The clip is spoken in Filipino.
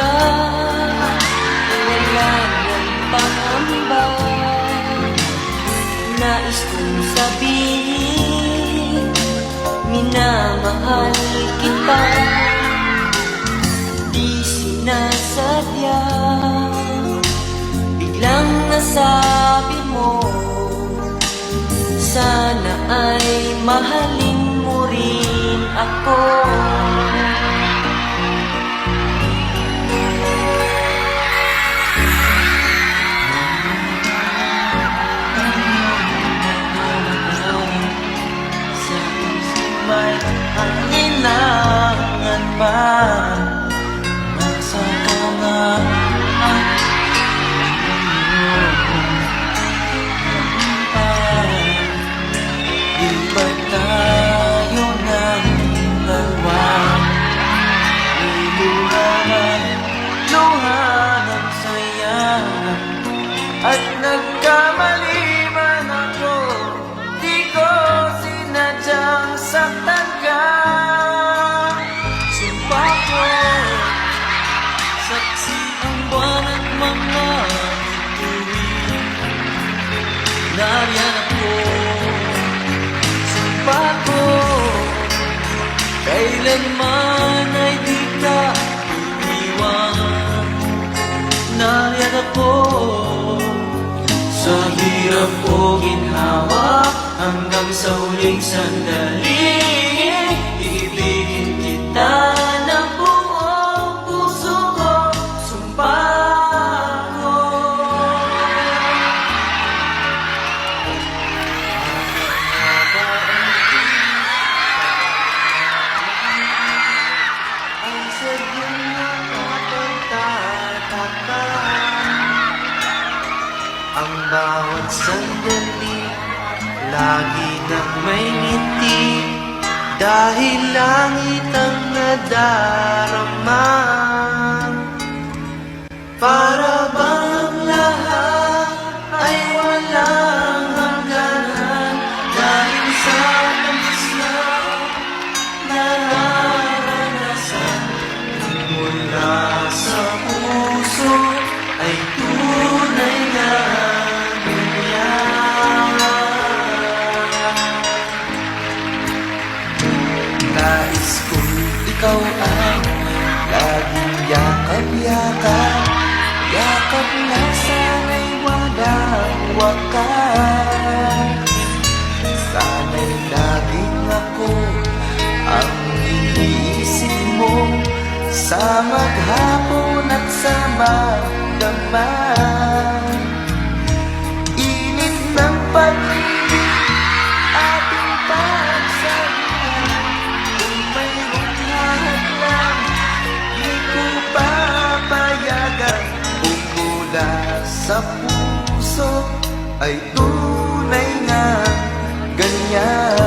ka, wala nang pangamba. Nais kong sabihin, minamahal kita. Di sinasadya, biglang nasabi mo, sana ay mahalin mo rin ako. May hanginangan pa, nasa ka nga di ba tayo ng dalawa? May luha ng saya, at nagkamali man ako, di ko sinadyang saktan ka. Sumpa ko, saksi ang buwan at mga tuwing nariyan ako. Sumpa ko, kailanman ay di ka iiwan. Nariyan ako, sa hirap o ginhawa, hanggang sa huling sandali, ibigin kita ng buong puso ko. Sumpa ko. Ang sadyang nakapagtatakpan, ang bawat sandali lagi nang may ngiti, dahil langit ang nadarama. Para bang lahat ay walang hangganan, dahil sa tamis na nararanasan mula sa puso ay tunay na nais kong ikaw ang laging yakap-yakap, yakap na sana'y walang wakas. Sana'y laging ako ang iniisip mo, sa maghapon at sa magdamag. Init ng pag-ibig, ating pagsabihan, kung mayroong hadlang, di ko papayagan. Kung mula sa puso ay tunay nga ganyan.